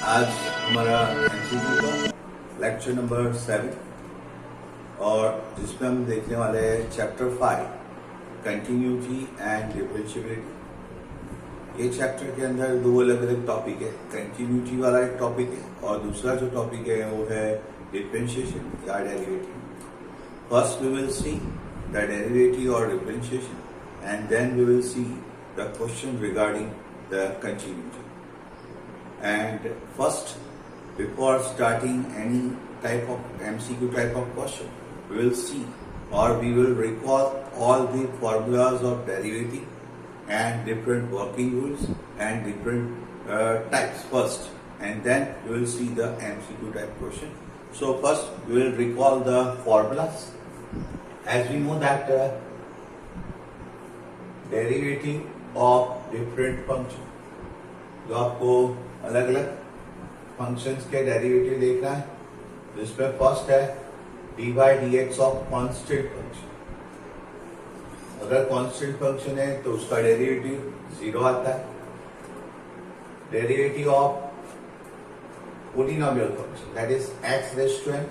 आज हमारा एमसीक्यू का लेक्चर नंबर 7 और जिसमें हम देखने वाले हैं चैप्टर 5 कंटिन्यूटी एंड डिफरेंशिएबिलिटी। ये चैप्टर के अंदर दो अलग अलग टॉपिक है। कंटिन्यूटी वाला एक टॉपिक है और दूसरा जो टॉपिक है वो है डिफरेंशिएशन या derivative. First we will see the derivative और differentiation and then we will see the question regarding the continuity. And first, before starting any type of MCQ type of question, we will see or we will recall all the formulas of derivative and different working rules and different types first, and then we will see the MCQ type question. So first, we will recall the formulas. As we know that derivative of different function, जो आपको अलग अलग functions के derivative देखना है, जिसमें first है D by D x of constant function. अगर कॉन्स्टेंट फंक्शन है तो उसका डेरिवेटिव 0 आता है। Derivative of polynomial function that is X raise to N,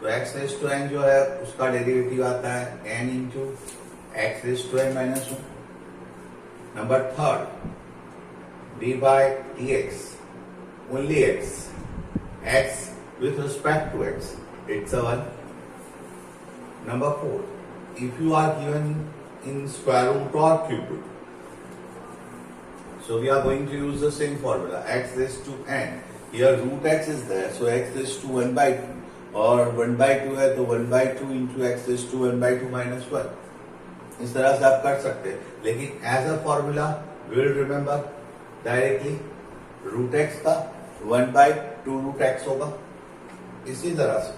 तो एक्स रेज़ टू एन जो है उसका डेरिवेटिव आता है N into X raise to N minus 1। Number third d by dx, only x with respect to x, it's a 1. Number 4, if you are given in square root or cube root, so we are going to use the same formula, x raised to n. Here root x is there, so x raised to 1 by 2, और 1 by 2 है तो 1 by 2 into x raised to 1 by 2 minus 1. इस तरह से आप कर सकते हैं, लेकिन as a formula we will remember directly root X का 1 बाई 2 रूट एक्स होगा। इसी तरह से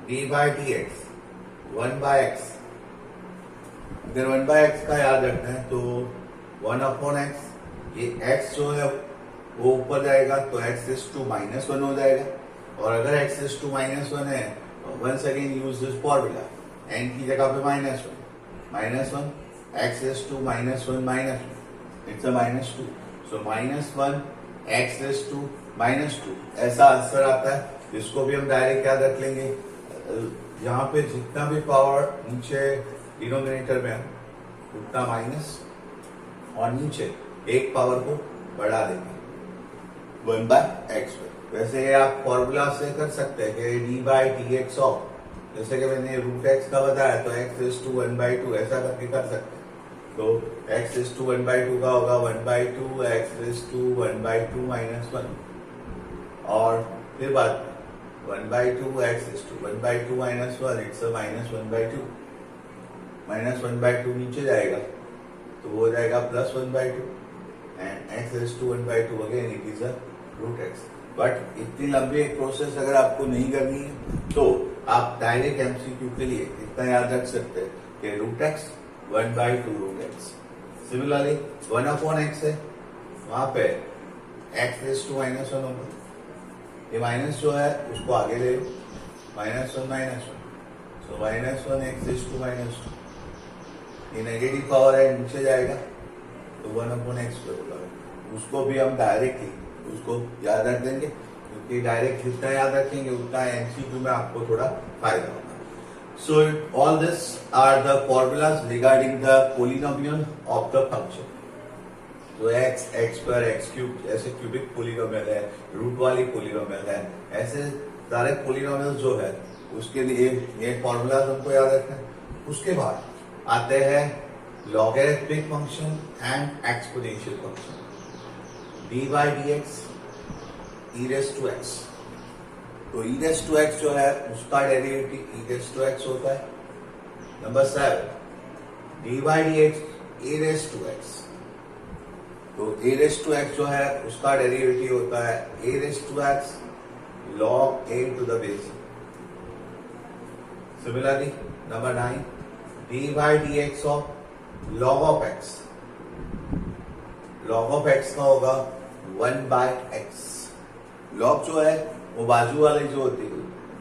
D by D x 1 by x, अगर 1 बाई एक्स का याद रखना है तो 1 अपॉन एक्स, ये एक्स जो है वो ऊपर जाएगा तो एक्स रेज़ टू माइनस 1 हो जाएगा, और अगर एक्स रेज़ टू माइनस 1 है तो once again use this formula, N की जगह पे minus one X raise to minus 1 minus 1, it's a minus 2. So minus 1 x raised to minus 2 ऐसा आंसर आता है। इसको भी हम डायरेक्ट याद रख लेंगे। यहाँ पे जितना भी पावर नीचे डिनोमिनेटर में है उतना माइनस, और नीचे एक पावर को बढ़ा देंगे 1 बाय एक्स पे। वैसे आप फॉर्मूला से कर सकते हैं कि D by D x of, जैसे कि मैंने रूट एक्स का बताया तो एक्स रेज़ टू 1 बाई 2 ऐसा करके कर सकते हैं। तो x रेज़ टू 1 बाई 2 का होगा 1 by 2 x raise to 1 by 2 minus 1, और फिर बाद 1 by 2 x raise to 1 by 2 minus 1, it's a minus 1 by 2। Minus 1 by 2 नीचे जाएगा तो वो हो जाएगा plus 1 by 2, and x raise to 1 by 2 again it is a root X. But इतनी लंबी एक प्रोसेस अगर आपको नहीं करनी है तो आप डायरेक्ट एमसीक्यू के लिए इतना याद रख सकते हैं कि root X 1 by 2 root x। Similarly 1 upon x है, वहां पे x रेज़ टू माइनस 1 होगा। ये माइनस जो है उसको आगे ले लो, minus 1 minus 1, so minus 1 x raise to minus 2। ये नेगेटिव पावर है नीचे जाएगा तो 1 अपॉन x पे होगा। उसको भी हम डायरेक्टली उसको याद रख देंगे, क्योंकि डायरेक्ट जितना याद रखेंगे उतना एमसीक्यू में आपको थोड़ा फायदा होगा। So all this are the formulas regarding the polynomial of the function. तो x, x square, x cube ऐसे क्यूबिक पोलिनोमियल है, रूट वाली पोलिनोमियल है, ऐसे सारे पोलिनोमियल जो है उसके लिए ये फॉर्मूलाज हमको याद रखना है। उसके बाद आते हैं logarithmic function and exponential function. D by D X E raise to X, तो ई रेज़ टू एक्स जो है उसका derivative E raise to X होता है। Number 7 D by D X A raise to X, तो A raise to X जो है उसका डेरिवेटिव होता है A raise to X log A to the base. Similarly number 9 D by D x of log of X, log of X का होगा 1 bye x. Log जो है वो बाजू वाले जो होते हैं,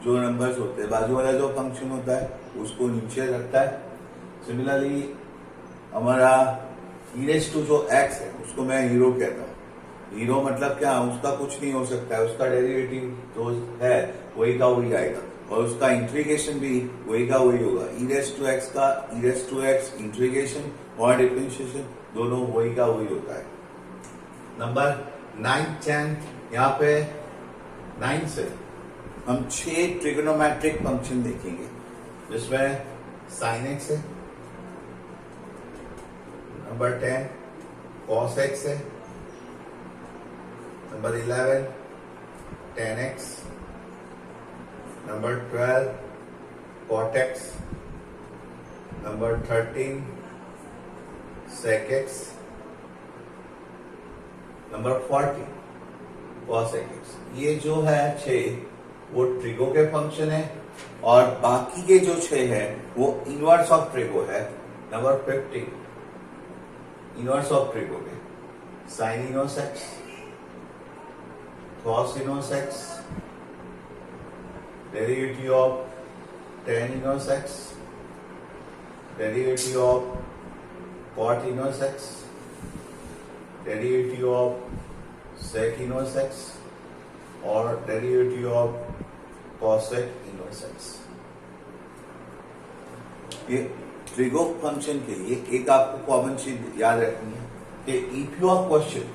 जो नंबर्स होते हैं, बाजू वाला जो फंक्शन होता है उसको नीचे रखता है। सिमिलरली हमारा ई रेज़ टू जो एक्स है उसको मैं हीरो कहता हूँ, जीरो मतलब क्या, उसका कुछ नहीं हो सकता है, उसका डेरिवेटिव जो है वही का वही आएगा और उसका इंटीग्रेशन भी वही का वही होगा। ई रेस टू एक्स का ई रेस टू एक्स इंटीग्रेशन और डिफरेंशिएशन दोनों वही का वही होता है। नंबर 9, 10 यहाँ पे 9 से हम 6 ट्रिगोनोमेट्रिक फंक्शन देखेंगे जिसमें साइन एक्स है, नंबर 10 कॉस एक्स है, number 11 tan x, number 12 cot x, number 13 sec x, number 40 cos x। ये जो है 6 वो ट्रिगो के फंक्शन है और बाकी के जो 6 है वो इनवर्स ऑफ ट्रिगो है। नंबर 50 इनवर्स ऑफ ट्रिगो के sign inverse x, cos inverse x, derivative of tan inverse x, derivative of cot inverse x, derivative of sec inverse x और derivative of cosec inverse x। ये trigo function के लिए एक आपको common चीज याद रखनी है कि if your question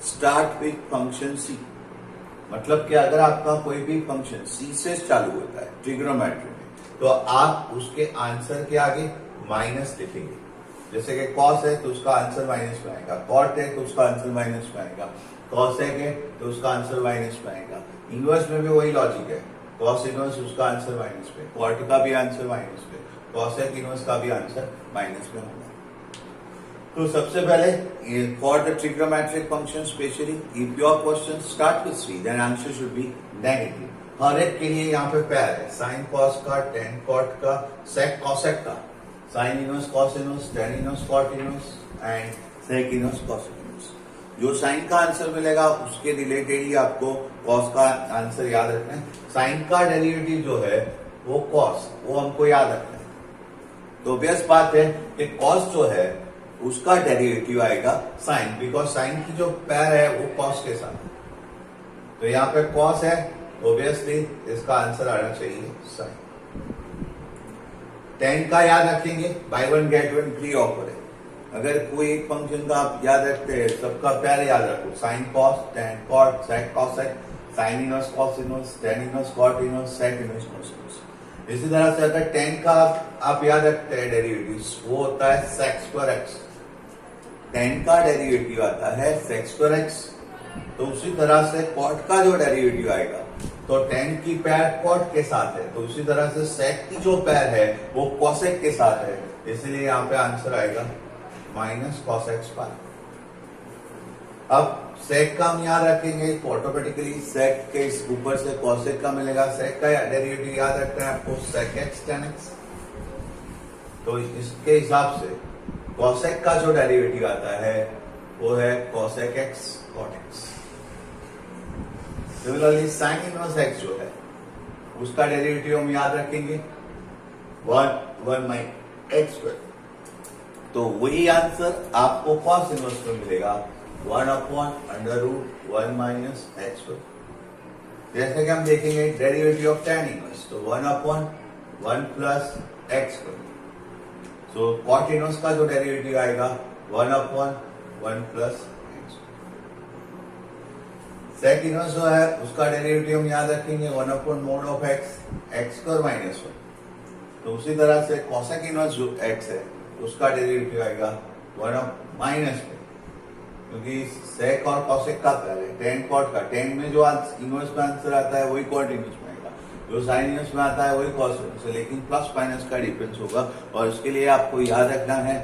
start with function C, मतलब कि अगर आपका कोई भी फंक्शन सी से चालू होता है ट्रिग्नोमेट्री में तो आप उसके आंसर के आगे माइनस लिखेंगे। जैसे कि कॉस है तो उसका आंसर माइनस में आएगा, कॉट है तो उसका आंसर माइनस में आएगा, कॉसेक है तो उसका आंसर माइनस में आएगा। इनवर्स में भी वही लॉजिक है, कॉस इनवर्स उसका आंसर माइनस में, कॉट का भी आंसर माइनस में, कॉसेक इनवर्स का भी आंसर माइनस में होगा। तो सबसे पहले for the trigonometric function specially if your question start with c then answer should be negative. हर एक के लिए यहाँ पे पैर है, साइन कॉस का, टेन कॉट का, सेक कॉसेक का, sine inverse cos inverse, tan inverse cot inverse and sec inverse cos inverse. जो साइन का आंसर मिलेगा उसके रिलेटेड ही आपको कॉस का आंसर याद रखना है। साइन का डेरिवेटिव जो है वो कॉस, वो हमको याद रखना है। तो ऑब्वियस बात है कि कॉस जो है उसका डेरिवेटिव आएगा साइन, बिकॉज साइन की जो पैर है वो कॉस के साथ है। तो यहाँ पे कॉस है, ऑब्वियसली इसका आंसर आना चाहिए साइन। टेन का याद रखेंगे, by one get one free offer है। अगर कोई एक फंक्शन का आप याद रखते हैं, सबका पैर याद रखो, sine cos, tan cot, sec cosec, sine inverse cos inverse, tan inverse cot inverse, sec inverse cos inverse. इसी तरह से अगर टेन का आप याद रखते हैं डेरिवेटिव, वो होता है सेक स्क्वायर एक्स। टेन का डेरिवेटिव आता है सेक स्क्वायर एक्स। तो उसी तरह से कॉट का जो डेरिवेटिव आएगा तो टेन की पैर कॉट के साथ है, तो उसी तरह से सेक की जो पैर है वो कॉसेक के साथ है, इसलिए यहाँ पे आंसर आएगा माइनस कॉस एक्स पाई। अब सेक का हम याद रखेंगे तो ऑटोमेटिकली सेक के ऊपर से कॉसेक का मिलेगा। सेक का डेरिवेटिव याद रखना है आपको, सेक एक्स टेन एक्स। तो इसके हिसाब से कॉसेक का जो डेरिवेटिव आता है वो है cosec X cot X. Similarly sine inverse X जो है उसका डेरिवेटिव हम याद रखेंगे 1 माइनस एक्स स्क्वायर। तो वही आंसर आपको कॉस इनवर्स में मिलेगा 1/√1 माइनस एक्स स्क्वायर। जैसे कि हम देखेंगे डेरिवेटिव ऑफ tan इनवर्स, तो 1/1 प्लस एक्स स्क्वायर। तो कॉट इनवर्स का जो डेरिवेटिव आएगा 1/1 प्लस एक्स। सेक इनवर्स जो है उसका डेरिवेटिव हम याद रखेंगे 1/mod of x, x square minus 1। तो उसी तरह से कॉसेक इनवर्स जो एक्स है उसका डेरिवेटिव आएगा 1 माइनस में, क्योंकि सेक और कॉसेक का पैर है, टेन कॉट का। टेन में जो इनवर्स में आंसर आता है वही कॉट इनवर्स में आएगा, जो साइन इनवर्स में आता है वही कॉस इनवर्स है, लेकिन प्लस माइनस का डिफरेंस होगा। और इसके लिए आपको याद रखना है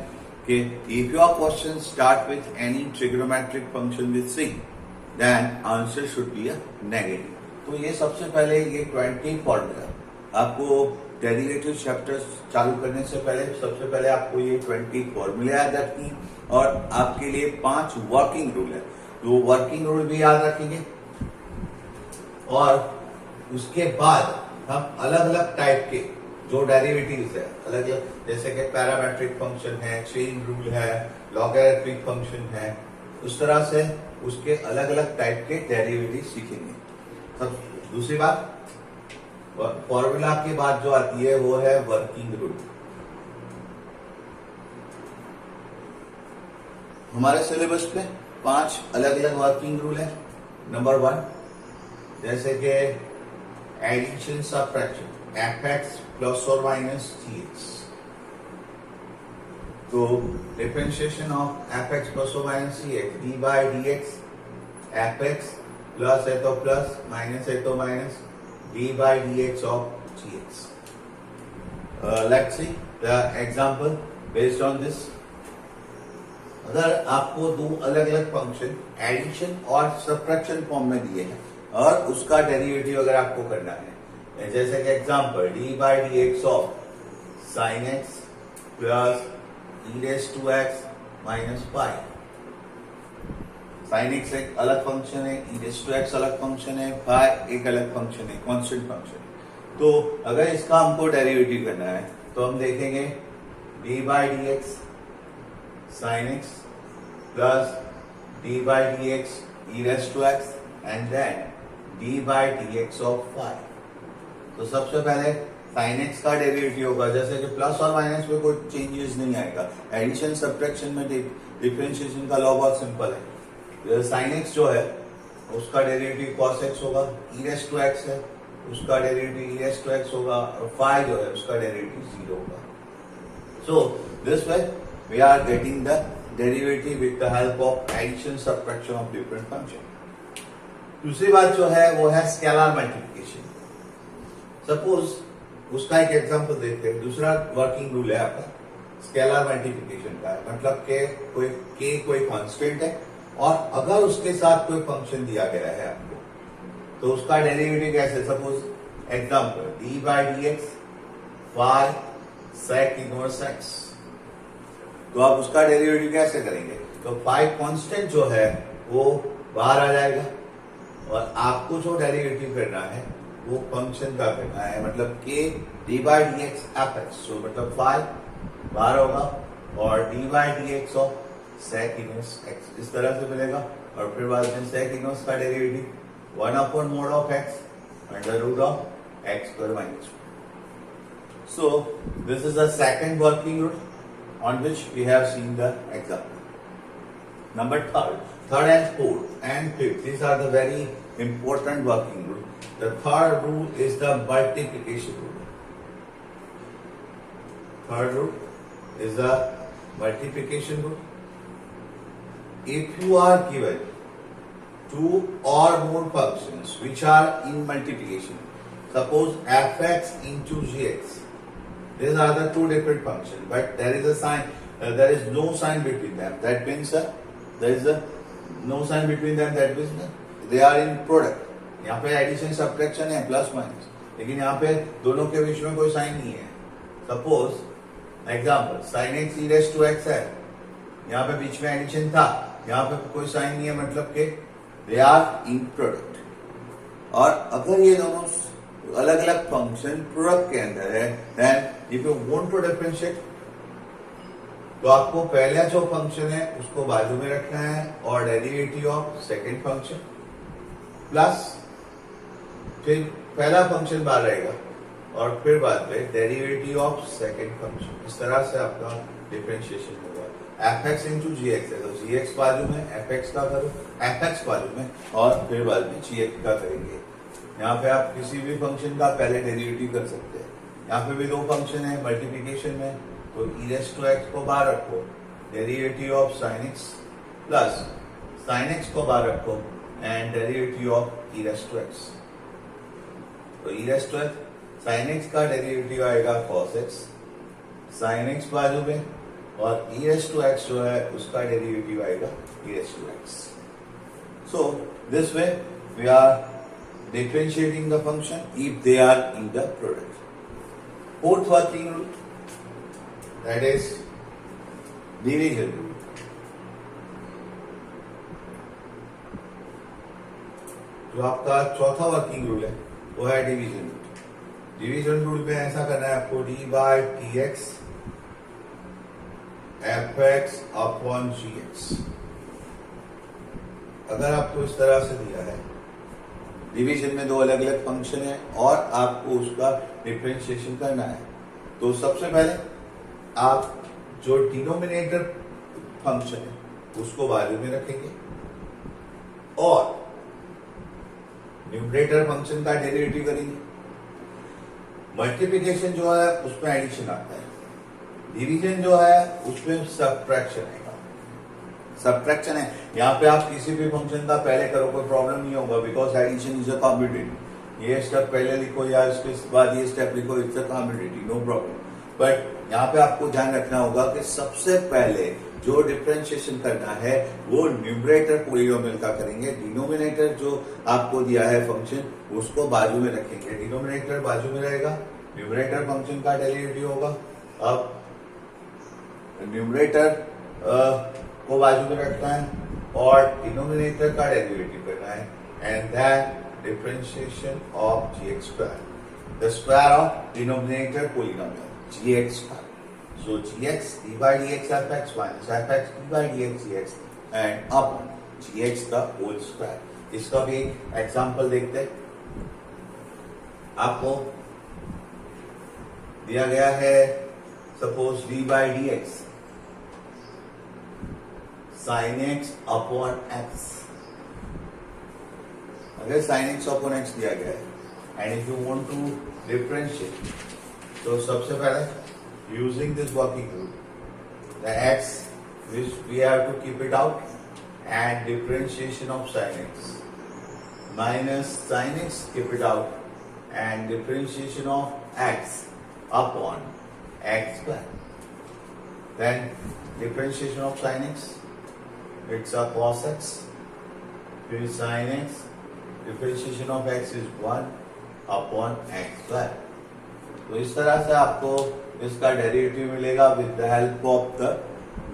कि if your question start with any trigonometric function with C then answer should be a negative. तो ये सबसे पहले ये 20 फॉर्मूला आपको डेरिवेटिव चैप्टर चालू करने से पहले सबसे पहले आपको ये 20 फॉर्मूले याद रखनी और आपके लिए 5 वर्किंग रूल है, तो वर्किंग रूल भी याद रखेंगे। और उसके बाद हम अलग अलग टाइप के जो डेरिवेटिव्स है अलग अलग, जैसे कि पैरामेट्रिक फंक्शन है, चेन रूल है, लॉगरिथमिक फंक्शन है, उस तरह से उसके अलग अलग टाइप के डेरिवेटिव सीखेंगे। सब दूसरी बात, फॉर्मूला के बाद जो आती है वो है वर्किंग रूल। हमारे सिलेबस पे 5 अलग अलग वर्किंग रूल है। नंबर 1, जैसे कि एडिशन सब्ट्रैक्शन, fx प्लस और माइनस gx। तो डिफरेंशिएशन ऑफ fx प्लस और minus gx, d by dx, fx plus है तो प्लस, माइनस है तो minus, d by dx of gx। Let's see the example based on this. अगर आपको दो अलग अलग फंक्शन एडिशन और सब्ट्रैक्शन फॉर्म में दिए हैं और उसका डेरिवेटिव अगर आपको करना है, जैसे कि example d by dx of sin x plus e raise to x minus pi. sin x एक अलग फंक्शन है, e रेज़ टू x अलग फंक्शन है, पाई एक अलग फंक्शन है, कांस्टेंट फंक्शन। तो अगर इसका हमको डेरिवेटिव करना है तो हम देखेंगे d by dx sin x plus d by dx e raised to x and then d by dx of phi। तो सबसे पहले sin x का डेरिवेटिव होगा, जैसे कि प्लस और माइनस में कोई चेंजेस नहीं आएगा। एडिशन सब्ट्रैक्शन में डिफरेंशिएशन का लॉ बहुत सिंपल है। sin x जो है उसका डेरिवेटिव cos x होगा, e raised to x है उसका derivative e raised to x होगा, और phi जो है उसका डेरिवेटिव 0 होगा। So this way we are getting the derivative with the help of addition subtraction of different function। दूसरी बात जो है वो है स्केलर मल्टीप्लिकेशन। सपोज उसका एक एग्जांपल देखते हैं। दूसरा वर्किंग रूल है आपका स्केलर मल्टीप्लिकेशन का, मतलब के कोई कांस्टेंट है और अगर उसके साथ कोई फंक्शन दिया गया है आपको तो उसका डेरिवेटिव कैसे। Suppose example d by dx phi sec inverse x। तो आप उसका डेरिवेटिव कैसे करेंगे, तो फाई कांस्टेंट जो है वो बाहर आ जाएगा और आपको जो डेरिवेटिव करना है वो फंक्शन का करना है, मतलब k d by D x f x. तो मतलब फाई बाहर होगा और d by D x of sec inverse x इस तरह से मिलेगा। और फिर बाद में सेक इनवर्स का derivative 1 upon mod of x under root of x square minus 1। So this is the second working rule on which we have seen the example. Number third and fourth and fifth, these are the very important working rule. The third rule is the multiplication rule. Third rule is the multiplication rule. If you are given two or more functions which are in multiplication, suppose fx into gx, these are the two different functions, but there is a sign, there is no sign between them. That means there is no sign between them. That means they are in product. यहाँ पे addition subtraction है plus minus, लेकिन यहाँ पे दोनों के बीच में कोई साइन नहीं है। Suppose example sin x e raised to x है, यहाँ पे बीच में एडिशन था, यहाँ पे कोई साइन नहीं है, मतलब कि दे आर इन प्रोडक्ट। और अगर ये दोनों अलग अलग फंक्शन प्रोडक्ट के अंदर है, then if you want to differentiate तो आपको पहला जो फंक्शन है उसको बाजू में रखना है और derivative of second function plus फिर पहला फंक्शन बाहर रहेगा और फिर बाद में डेरिवेटिव ऑफ सेकंड फंक्शन। इस तरह से आपका डिफरेंशिएशन होगा। fx इंटू जी एक्स है तो gx बाजू में, fx का करो fx बाजू में और फिर बाद में gx का करेंगे। यहाँ पे आप किसी भी फंक्शन का पहले डेरिवेटिव कर सकते हैं। यहाँ पे भी दो फंक्शन है मल्टीप्लिकेशन में, तो e रेज़ टू x को बाहर रखो, derivative of sin x plus sin x को बाहर रखो and derivative of e raise to x। तो e raise to x sin x का डेरिवेटिव आएगा cos x, sin x बाजू में, और e रेज़ टू x जो है उसका डेरिवेटिव आएगा e raise to x। So this way we are differentiating the function if they are in the product. Fourth working rule, that is division rule. जो आपका चौथा वर्किंग रूल है वो है डिवीजन रूल। डिवीजन रूल में ऐसा करना है आपको d by t x f x upon g x. अगर आपको इस तरह से दिया है, डिवीजन में दो अलग अलग फंक्शन है और आपको उसका डिफरेंशिएशन करना है, तो सबसे पहले आप जो डिनोमिनेटर फंक्शन है उसको वैल्यू में रखेंगे और न्यूमरेटर फंक्शन का डेरिवेटिव करेंगे। मल्टीप्लिकेशन जो है उसमें एडिशन आता है, डिवीजन जो है उसमें सब्ट्रैक्शन आएगा। सब्ट्रैक्शन है, यहाँ पे आप किसी भी फंक्शन का पहले करो कोई प्रॉब्लम नहीं होगा, because addition is a competitive. ये स्टेप पहले लिखो या इसके बाद ये स्टेप लिखो, it's a competitive, no problem. But यहाँ पे आपको ध्यान रखना होगा कि सबसे पहले जो डिफरेंशिएशन करना है वो न्यूमरेटर पॉलिनोमियल का करेंगे। डिनोमिनेटर जो आपको दिया है फंक्शन उसको बाजू में रखेंगे, डिनोमिनेटर बाजू में रहेगा, न्यूमरेटर फंक्शन का डेरिवेटिव होगा। अब न्यूमरेटर को बाजू में रखना है और डिनोमिनेटर का डेरिवेटिव करना है, and that differentiation of gx square, the square of denominator polynomial gx square. So gx d by dx fx minus fx d by dx dx and upon gx का होल स्क्वायर। इसका भी एक example देखते हैं। आपको दिया गया है suppose d by dx sin x upon x। अगर sin x अपॉन x दिया गया है and if you want to differentiate, तो सबसे पहले using this working rule, the x which we have to keep it out, and differentiation of sin x minus sin x, keep it out, and differentiation of x upon x square. Then differentiation of sin x, it's a cos x, फिर sin x, differentiation of x is 1 upon x square। तो इस तरह से आपको इसका derivative मिलेगा with the help of the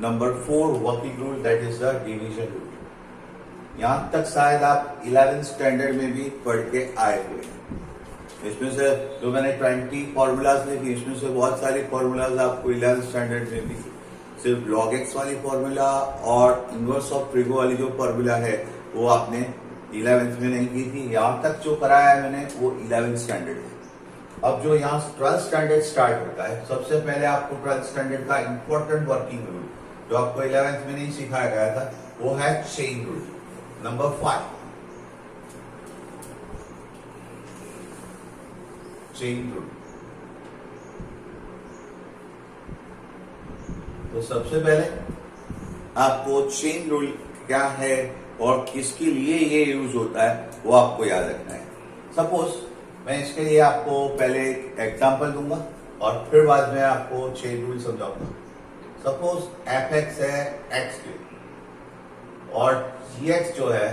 number 4 working rule, that is the division rule. यहां तक शायद आप 11th स्टैंडर्ड में भी पढ़ के आए हुए हैं। इसमें से जो मैंने 20 फॉर्मूलाज लिखी, इसमें से बहुत सारी फॉर्मूलाज आपको 11th स्टैंडर्ड में भी, सिर्फ log x वाली फॉर्मूला और इनवर्स ऑफ ट्रिगो वाली जो फॉर्मूला है वो आपने 11th में नहीं की थी। यहां तक जो कराया है मैंने वो 11th स्टैंडर्ड है। अब जो यहाँ 12th स्टैंडर्ड स्टार्ट होता है, सबसे पहले आपको 12th स्टैंडर्ड का इंपॉर्टेंट वर्किंग रूल जो आपको 11th में नहीं सिखाया गया था वो है chain rule number 5। Chain rule, तो सबसे पहले आपको चेन रूल क्या है और किसके लिए ये यूज होता है वो आपको याद रखना है। सपोज मैं इसके लिए आपको पहले एक एग्जांपल दूंगा और फिर बाद में आपको चेन रूल समझाऊंगा। सपोज fx है x³ और gx जो है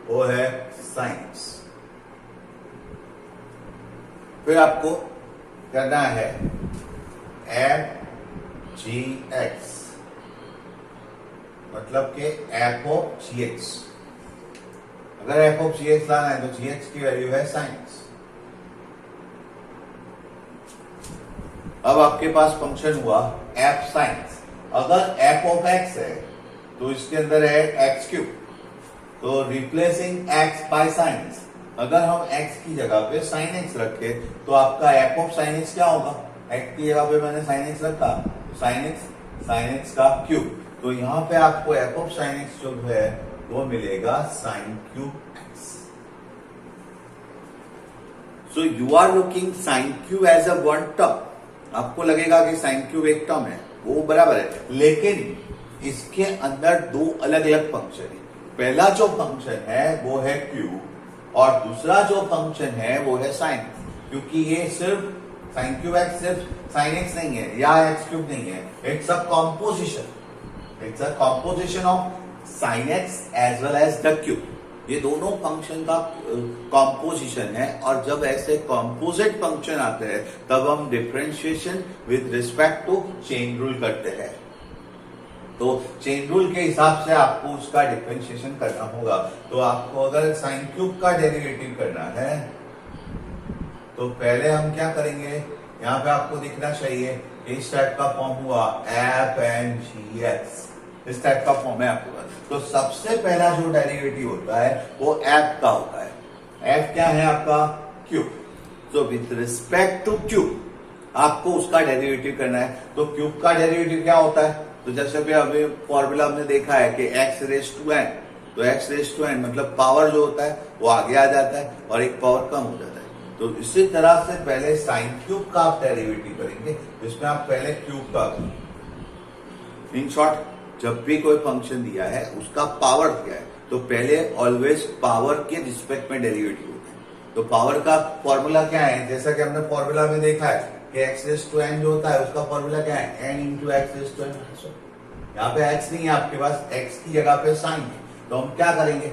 वो है sin x। फिर आपको करना है f(gx), मतलब कि f of gx। अगर f of gx लाना है तो gx की वैल्यू है sin x। अब आपके पास फंक्शन हुआ f sin x। अगर f of x है तो इसके अंदर है x³, तो replacing x by sin x। अगर हम x की जगह पे sin x रखे तो आपका f of sin x क्या होगा? x की जगह पे मैंने sin x रखा, sin x का क्यूब, तो यहाँ पे आपको f of sin x जो है वो मिलेगा sin³ x। So you are looking sin³ as a one term। आपको लगेगा कि sin³ एक टर्म है, वो बराबर है, लेकिन इसके अंदर दो अलग अलग फंक्शन है। पहला जो फंक्शन है वो है क्यूब और दूसरा जो फंक्शन है वो है sin, क्योंकि ये सिर्फ sin³ सिर्फ sin x नहीं है या x³ नहीं है, it's a composition of sin x as well as the cube. ये दोनों फंक्शन का कॉम्पोजिशन है और जब ऐसे कॉम्पोजिट फंक्शन आते हैं तब हम differentiation with respect to chain rule करते हैं। तो चेन रूल के हिसाब से आपको उसका डिफरेंशिएशन करना होगा। तो आपको अगर sin³ का डेरिवेटिव करना है तो पहले हम क्या करेंगे, यहाँ पे आपको दिखना चाहिए इस टाइप का फॉर्म हुआ f and gx, इस टाइप का फॉर्म है आपके पास। तो सबसे पहला जो डेरिवेटिव होता है वो एफ का होता है। एफ क्या है आपका? क्यूब। तो विथ रिस्पेक्ट टू क्यूब आपको उसका डेरिवेटिव करना है। तो क्यूब का डेरिवेटिव क्या होता है? तो जैसे भी अभी फॉर्मूला हमने देखा है कि एक्स रेस टू एन, तो एक्स रेस टू एन मतलब पावर जो होता है वो आगे आ जाता है और एक पावर कम हो जाता है। तो इसी तरह से पहले साइन क्यूब का आप डेरिवेटिव करेंगे, जिसमें आप पहले क्यूब का। इन शॉर्ट, जब भी कोई फंक्शन दिया है उसका पावर दिया है तो पहले ऑलवेज पावर के रिस्पेक्ट में डेरिवेटिव होता है। तो पावर का फॉर्मूला क्या है? जैसा कि हमने फॉर्मूला में देखा है कि एक्स रेस टू एन जो होता है उसका फॉर्मूला क्या है? N into x raise to n. यहाँ पे एक्स नहीं है आपके पास, एक्स की जगह पे साइन है। तो हम क्या करेंगे?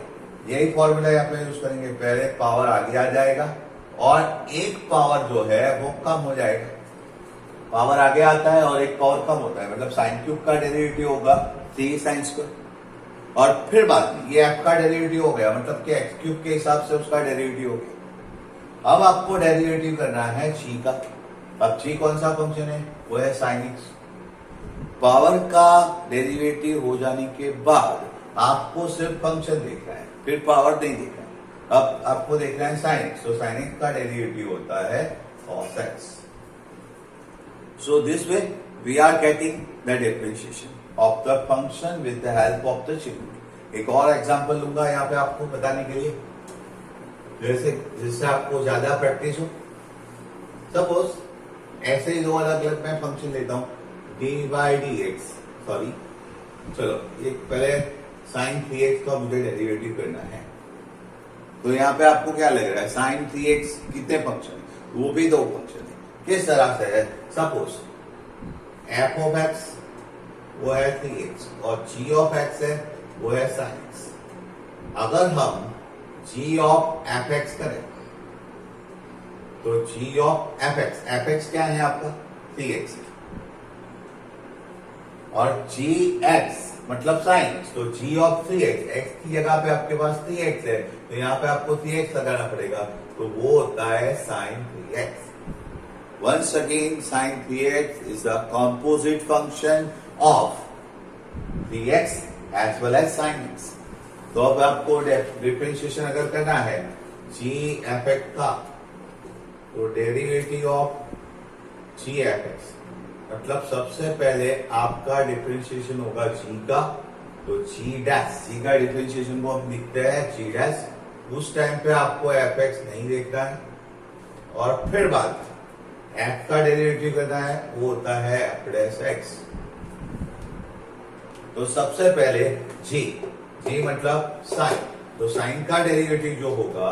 यही फॉर्मूला यहाँ पे यूज करेंगे। पहले पावर आगे आ जाएगा और एक पावर जो है वो कम हो जाएगा। पावर आगे आता है और एक पावर कम होता है, मतलब साइन क्यूब का डेरिवेटिव होगा 3 साइन स्क्वायर। और फिर बाद में ये एफ का डेरिवेटिव हो गया, मतलब कि एक्स क्यूब के हिसाब से उसका डेरिवेटिव हो गया। अब आपको डेरिवेटिव करना है जी का। अब जी कौन सा फंक्शन है? वो है साइन एक्स। पावर का डेरिवेटिव हो जाने के बाद आपको सिर्फ फंक्शन देखना है, फिर पावर नहीं देखना है। अब आपको देखना है साइन एक्स। तो साइन एक्स का डेरिवेटिव होता है cos x। So this way we are getting the differentiation of the function with the help of the chain rule. एक और एग्जांपल लूंगा यहाँ पे आपको बताने के लिए, जिससे आपको ज्यादा प्रैक्टिस हो। सपोज ऐसे ही दो अलग अलग मैं फंक्शन लेता हूँ, D by D x. Sorry, चलो एक पहले साइन 3x का मुझे डेरिवेटिव करना है। तो यहाँ पे आपको क्या लग रहा है? साइन 3x कितने फंक्शन है? वो भी दो फंक्शन है। किस तरह से है? सपोज एफ ऑफ एक्स वो है 3x और जी ऑफ एक्स है वो है साइन एक्स। अगर हम जी ऑफ एफ एक्स करें तो जी ऑफ एफ एक्स क्या है आपका? 3x और जी एक्स मतलब साइन एक्स, तो जी ऑफ 3x, एक्स की जगह पे आपके पास 3x है तो यहाँ पे आपको 3x लगाना पड़ेगा, तो वो होता है sign 3x। Once again, sin 3x is a composite function of 3x as well as sin x. तो अब आपको डिफरेंशिएशन अगर करना है जी एफ एक्स का, तो derivative of g f x मतलब सबसे पहले आपका डिफरेंशिएशन होगा जी का, तो जी डैश, जी का डिफरेंशिएशन को हम लिखते हैं जी डैश। उस टाइम पे आपको एफ एक्स नहीं देखना है और फिर बाद एफ का डेरिवेटिव करना है, वो होता है एफ डैश एक्स। तो सबसे पहले जी, जी मतलब साइन, तो साइन का डेरिवेटिव जो होगा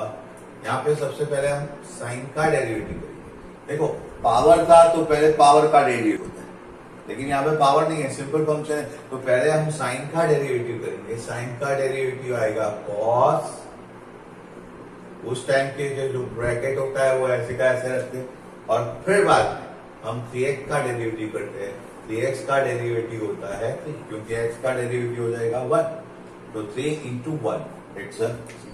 यहाँ पे सबसे पहले हम साइन का डेरिवेटिव करेंगे। देखो पावर था तो पहले पावर का डेरिवेटिव होता है, लेकिन यहाँ पे पावर नहीं है, सिंपल फंक्शन है, तो पहले हम साइन का डेरिवेटिव करेंगे। साइन का डेरिवेटिव आएगा कॉस, उस टाइम के जो ब्रैकेट होता है वो ऐसे का ऐसे रखते हैं, और फिर बाद में हम 3x का डेरिवेटिव करते हैं। 3x का डेरिवेटिव होता है 3, क्योंकि x का डेरिवेटिव हो जाएगा 1, तो 3 into 1 it's a 3।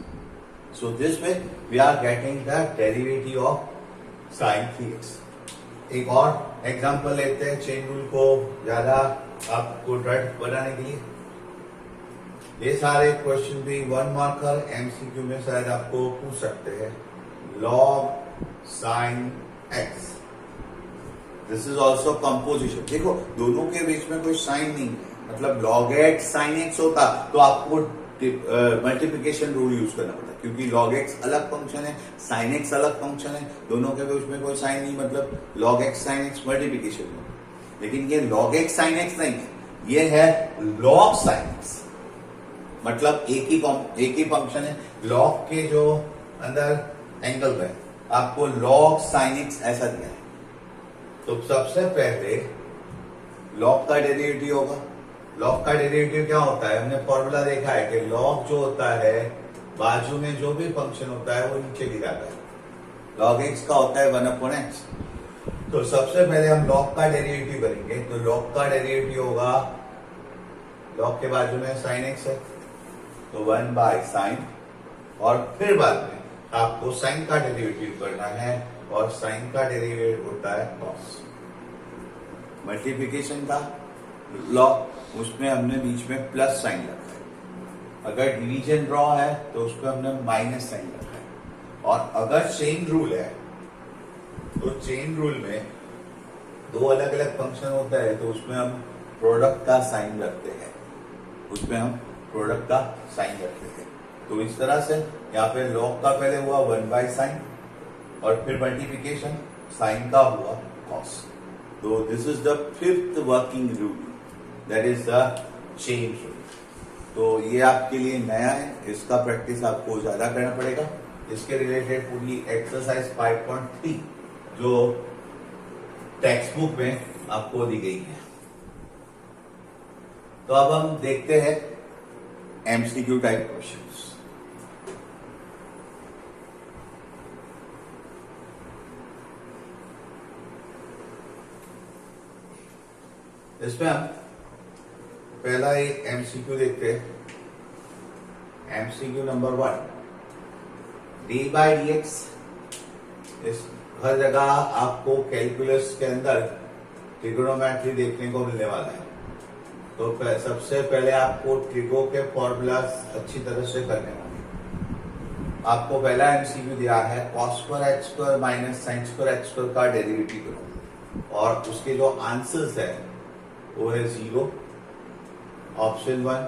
So this way we are getting the derivative of sin 3x। एक और एग्जांपल लेते हैं चेन रूल को ज्यादा आपको ड्राइव बनाने के लिए। ये सारे क्वेश्चन भी 1 मार्कर एमसीक्यू में शायद आपको पूछ सकते हैं। log sin x, this is also composition. देखो दोनों के बीच में कोई साइन नहीं है, मतलब log x sin x होता तो आपको मल्टीप्लिकेशन रूल यूज करना पड़ता, क्योंकि log x अलग फंक्शन है, sin x अलग फंक्शन है, दोनों के बीच में कोई साइन नहीं, मतलब log x sin x multiplication rule. लेकिन ये log x sin x नहीं है, ये है log sin x, मतलब एक ही फंक्शन है। log के जो अंदर एंगल है आपको log sin x ऐसा दिया है, तो सबसे पहले log का डेरिवेटिव होगा। log का डेरिवेटिव क्या होता है? हमने फॉर्मूला देखा है कि log जो होता है बाजू में जो भी फंक्शन होता है वो नीचे गिराता है। log x का होता है 1/x। तो सबसे पहले हम log का डेरिवेटिव करेंगे, तो log का डेरिवेटिव होगा, log के बाजू में sin x है तो 1/sin, और फिर बाद में आपको sin का डेरिवेटिव करना है, और sin का डेरिवेटिव होता है cos। मल्टीप्लिकेशन का लॉ, उसमें हमने बीच में प्लस साइन रखा है, अगर डिवीजन ड्रॉ है तो उसको हमने माइनस साइन रखा है। और अगर चेन रूल है तो चेन रूल में दो अलग अलग फंक्शन होता है, तो उसमें हम प्रोडक्ट का साइन रखते हैं, तो इस तरह से यहाँ पे लॉग का पहले हुआ 1 बाय साइन और फिर मल्टीप्लिकेशन साइन का हुआ कॉस। तो this is the fifth working rule, that is the chain rule. तो ये आपके लिए नया है, इसका प्रैक्टिस आपको ज्यादा करना पड़ेगा। इसके रिलेटेड पूरी एक्सरसाइज 5.3 जो टेक्स्ट बुक में आपको दी गई है। तो अब हम देखते हैं एमसीक्यू टाइप क्वेश्चंस। इसमें हम पहला एक एमसीक्यू देखते हैं। MCQ number 1, D by D x. इस हर जगह आपको कैलकुलस के अंदर ट्रिगोनोमेट्री देखने को मिलने वाला है। तो सबसे पहले आपको ट्रिगो के फॉर्मूलाज अच्छी तरह से करने होंगे। आपको पहला एमसीक्यू दिया है cos square x square minus sine square x square का डेरिवेटिव करो, और उसके जो आंसर्स है वो है 0, option 1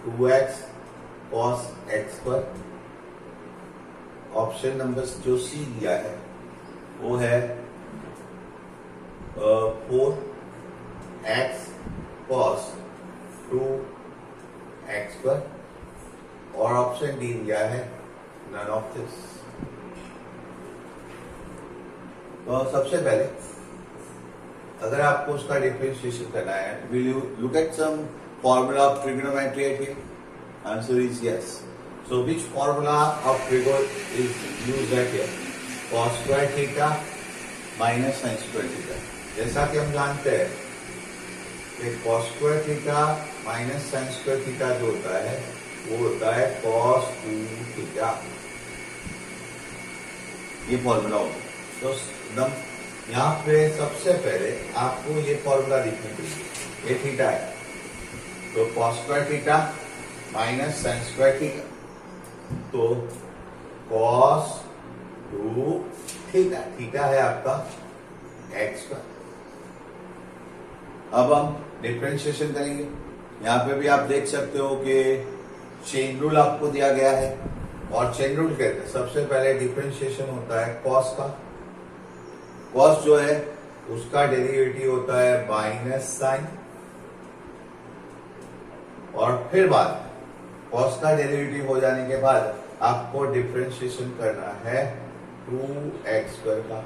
2x cos x square, option number जो सी दिया है वो है 4x cos 2x स्क्वायर, और ऑप्शन डी दिया है नन ऑफ दिस। तो सबसे पहले अगर आपको उसका डिफरेंशिएशन करना है, will you look at some formula of trigonometry at here? Answer is yes. So which formula of trigo is used at here? cos square theta minus sin square theta. जैसा कि हम जानते हैं कि cos square theta minus sin square theta जो होता है वो होता है cos 2 थीटा। ये फॉर्मूला होगा। तो एकदम यहाँ पे सबसे पहले आपको ये फॉर्मूला लिखने चाहिए। ये थीटा है तो cos square theta minus sin square theta, तो cos 2 थीटा, थीटा है आपका एक्स का। अब हम डिफरेंशिएशन करेंगे। यहाँ पे भी आप देख सकते हो कि चेन रूल आपको दिया गया है, और चेन रूल कहते हैं सबसे पहले डिफरेंशिएशन होता है कॉस का। कॉस जो है उसका डेरिवेटिव होता है माइनस साइन, और फिर बाद कॉस का डेरिवेटिव हो जाने के बाद आपको डिफरेंशिएशन करना है 2x स्क्वायर का,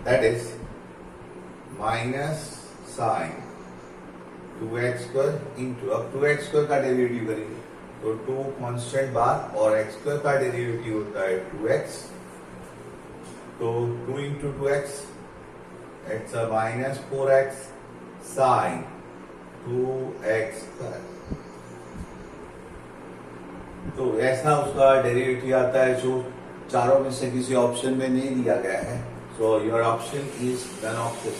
that is minus sine 2x square into, अब 2x स्क्वायर का डेरिवेटिव करेंगे तो 2 कांस्टेंट बार और x स्क्वायर का डेरिवेटिव होता है 2x, तो 2 into 2x it's a minus 4x sine 2x square. तो ऐसा उसका डेरिवेटिव आता है जो चारों में से किसी ऑप्शन में नहीं दिया गया है। So your option is none of this.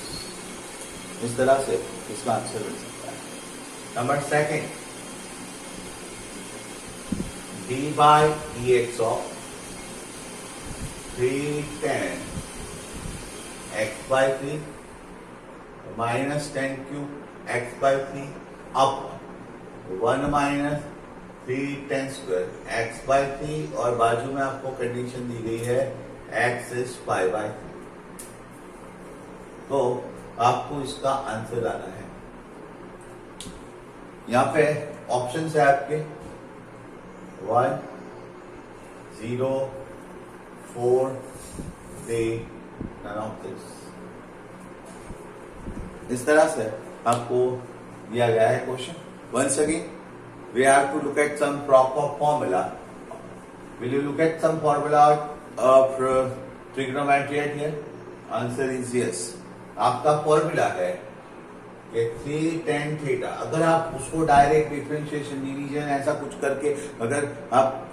इस तरह से इसका आंसर मिल सकता है। Number second, d by D x of 310 x by 3 minus 10 cube x by 3 up 1 minus 310 square x by 3, और बाजू में आपको कंडीशन दी गई है एक्स इज पाई बाई 3। तो आपको इसका आंसर आना है। यहाँ पे ऑप्शन है आपके 1 0 4 3 नन ऑफ दिस। इस तरह से आपको दिया गया है question. Once again we have to look at some proper formula. Will you look at some formula of trigonometry at here? Answer is yes. आपका फॉर्मूला है कि 3tan थीटा। अगर आप उसको डायरेक्ट डिफरेंशिएशन डिवीजन ऐसा कुछ करके अगर आप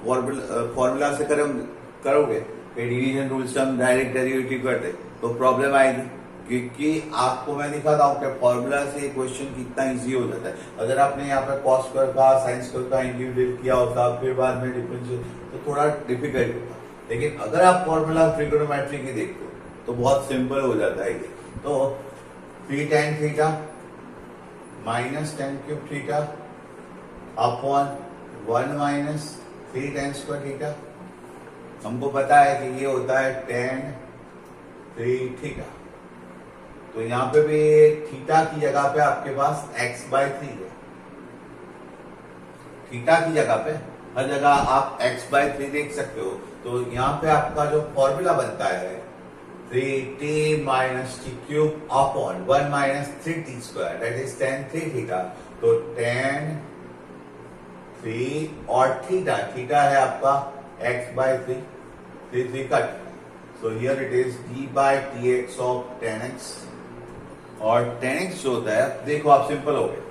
फॉर्मूला से करोगे कि डिवीजन रूल से हम डायरेक्ट डेरिवेटिव कर दे तो प्रॉब्लम आएगी क्योंकि आपको मैं दिखाता हूँ कि फॉर्मूला से क्वेश्चन कितना इजी हो जाता है। अगर आपने यहाँ पे कॉस स्क्वायर का साइन स्क्वायर का इंडिविजुअल किया होता फिर बाद में डिफरेंशियल तो थोड़ा डिफिकल्ट होता, लेकिन अगर आप फॉर्मूला ट्रिगोनोमेट्री की देखते हो तो बहुत सिंपल हो जाता है। तो 3 tan theta minus tan cube theta upon 1 minus 3 tan square theta. हमको पता है कि ये होता है tan 3 थीटा। तो यहाँ पे भी थीटा की जगह पे आपके पास x/3 है। थीटा की जगह पे हर जगह आप x/3 देख सकते हो। तो यहाँ पे आपका जो फॉर्मूला बनता है 3t minus T cube upon 1 minus 3t square that is tan 3 theta. तो tan 3 और थीटा है आपका x/3 3 cut. So here it is d/tx of tan x और tan x जो होता है देखो आप सिंपल हो गए।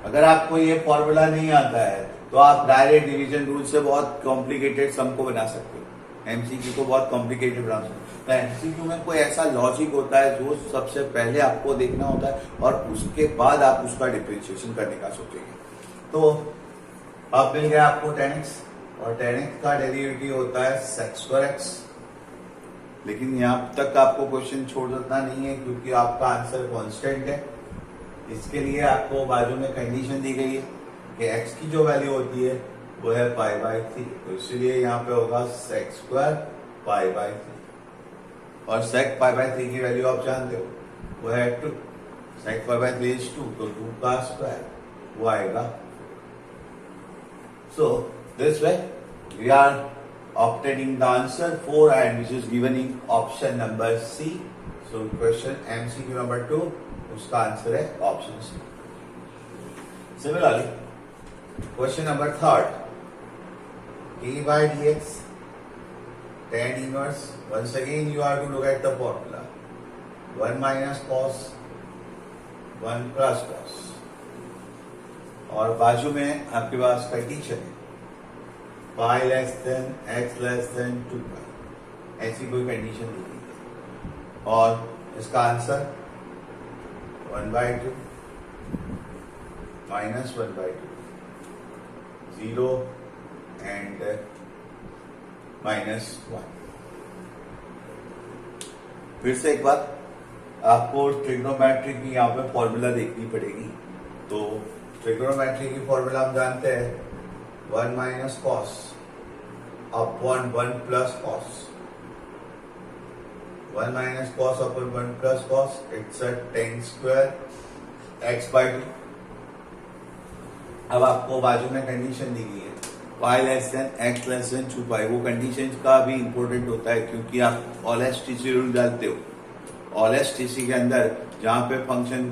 अगर आपको ये फॉर्मूला नहीं आता है तो आप डायरेक्ट डिवीजन रूल से बहुत कॉम्प्लिकेटेड सम को बना सकते हो। एमसीक्यू को बहुत कॉम्प्लिकेटेड बना सकते हो। तो एमसीक्यू में कोई ऐसा लॉजिक होता है जो सबसे पहले आपको देखना होता है और उसके बाद आप उसका डिफरेंशिएशन करने का सोचेंगे। तो अब मिल गया आपको tan x और tan x का डेरिवेटिव होता है sec²x। लेकिन यहाँ तक आपको क्वेश्चन छोड़ देना नहीं है क्योंकि आपका आंसर कांस्टेंट है। इसके लिए आपको बाजू में कंडीशन दी गई है कि x की जो वैल्यू होती है वो है π/3। तो इसलिए यहाँ पे होगा sec² π/3 और sec π/3 की वैल्यू आप जानते हो वो है 2। sec π/3 इज 2 तो 2 का स्क्वायर वो आएगा। So this way we are obtaining the answer 4 and which is given in option number C. So question MCQ number 2 उसका आंसर है option C. Similarly question number 3 d/dx tan inverse. Once again you are to look at the formula 1 minus cos 1 plus cos और बाजू में आपके पास condition है y less than x less than 2y, ऐसी कोई condition दी गई है और इसका आंसर 1/2 माइनस 1/2 0 एंड -1। फिर से एक बार आपको ट्रिग्नोमेट्री की यहाँ पे फॉर्मूला देखनी पड़ेगी। तो ट्रिग्नोमेट्री की फॉर्मूला हम जानते हैं 1 minus cos upon 1 plus cos. 1 minus cos upon 1 plus cos it's a tan² x/2। अब आपको बाजू में कंडीशन दी गई है y less than x less than 2y। वो कंडीशन का भी इंपॉर्टेंट होता है क्योंकि आप ऑल एसटीसी रूल डालते हो। ऑल एसटीसी के अंदर जहां पे फंक्शन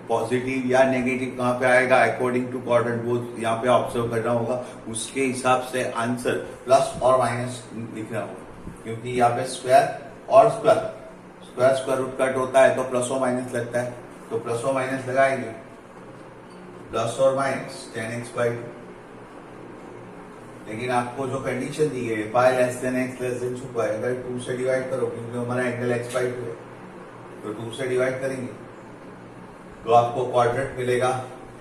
पॉजिटिव या नेगेटिव कहाँ पे आएगा अकॉर्डिंग टू क्वाड्रेंट वो यहाँ पे ऑब्जर्व करना होगा। उसके हिसाब से आंसर प्लस और माइनस लिखना होगा क्योंकि यहाँ पे स्क्वायर और स्क्वायर रूट कट होता है तो प्लस और माइनस लगता है। तो प्लस और माइनस लगाएंगे प्लस और माइनस tan x/2। लेकिन आपको जो कंडीशन दी गई है y less than x less than 2y अगर 2 से डिवाइड करो क्योंकि हमारा एंगल x/2 है तो 2 से डिवाइड करेंगे तो आपको क्वाड्रेंट मिलेगा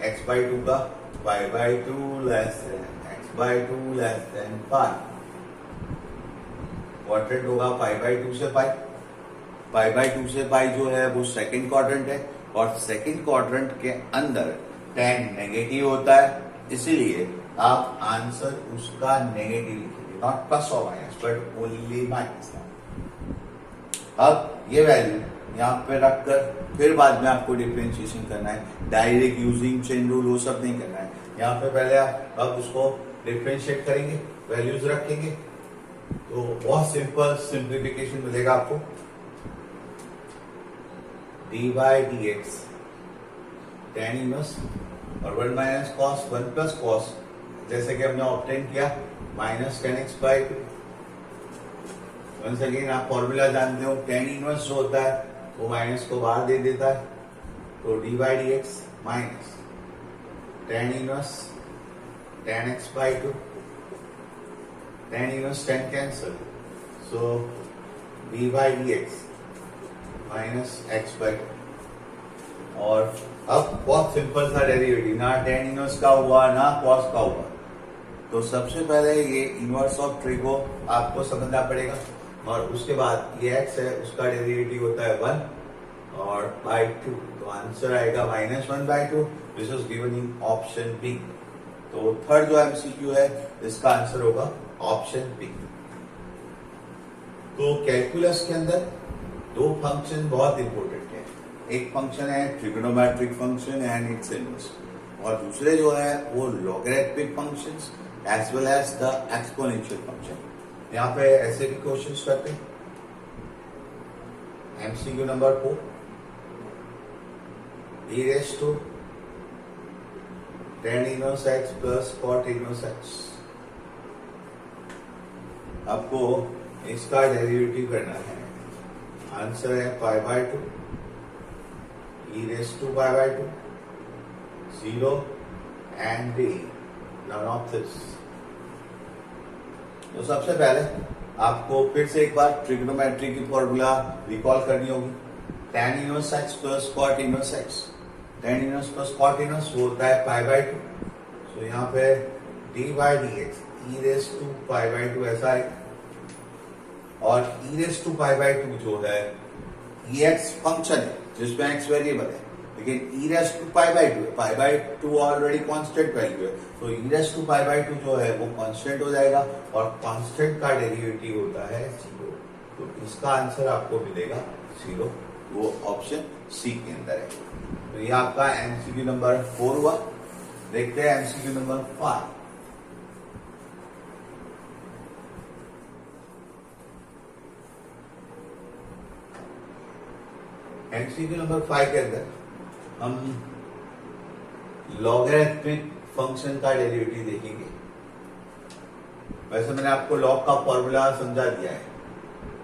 x/2 का y/2 less than x/2 less than 5। Quadrant होगा π/2 से π/2 से पाई जो है वो सेकंड क्वाड्रेंट है और सेकंड क्वाड्रेंट के अंदर tan नेगेटिव होता है इसीलिए आप आंसर उसका नेगेटिव लिखिए, नॉट प्लस और माइनस बट ओनली माइनस। अब ये वैल्यू यहाँ पे रखकर फिर बाद में आपको डिफरेंशिएशन करना है। डायरेक्ट यूजिंग चेन रूल वो सब नहीं करना है। यहाँ पे पहले आप अब उसको डिफरेंशिएट करेंगे वैल्यूज रखेंगे तो बहुत सिंपल सिंप्लीफिकेशन मिलेगा आपको। d/dx tan इनवर्स और 1 माइनस कॉस 1 प्लस कॉस जैसे कि हमने ऑब्टेन किया minus tan x/2। Once again आप फॉर्मूला जानते हो tan इनवर्स जो होता है वो माइनस को बाहर दे देता है तो d/dx minus tan inverse tan x/2 tan inverse tan cancel so d/dx minus x by, और अब बहुत सिंपल सा डेरिवेटिव, ना टेन इनवर्स का हुआ ना कॉस का हुआ, तो सबसे पहले ये इनवर्स ऑफ ट्रिगो आपको समझना पड़ेगा, और उसके बाद ये एक्स है उसका डेरिवेटिव होता है 1 और बाई 2, तो आंसर आएगा -1/2, this is given in option B. तो थर्ड जो एमसीक्यू है इसका आंसर होगा ऑप्शन बी। तो कैलकुलस के अंदर दो फंक्शन बहुत इंपॉर्टेंट है, एक फंक्शन है trigonometric function and its inverse, और दूसरे जो है वो logarithmic functions as well as the exponential function. यहाँ पे ऐसे भी क्वेश्चंस करते हैं। MCQ number 4, e raised to tan inverse x plus cot inverse x, आपको इसका डेरिवेटिव करना है। आंसर है π/2, e raised to π/2, 0 and d, none of this। तो सबसे पहले आपको फिर से एक बार ट्रिग्नोमेट्री की फॉर्मूला रिकॉल करनी होगी। tan inverse x plus cot inverse x, tan inverse plus cot inverse वो होता है π/2, तो यहाँ पे d/dx e raised to π/2 ऐसा है, और e raised to π/2 जो है ex फंक्शन है जिसमें x वेरिएबल है, लेकिन e raised to π/2 π/2 already constant value है, तो e raised to π/2 जो है वो कांस्टेंट हो जाएगा, और कांस्टेंट का डेरिवेटिव होता है 0, तो इसका आंसर आपको मिलेगा 0, वो ऑप्शन सी के अंदर है। तो ये आपका एमसीक्यू नंबर 4 हुआ। देखते हैं एमसीक्यू नंबर 5। एमसीक्यू नंबर 5 के अंदर हम लॉगरिथमिक फंक्शन का डेरिवेटिव देखेंगे। वैसे मैंने आपको लॉग का फॉर्मूला समझा दिया है,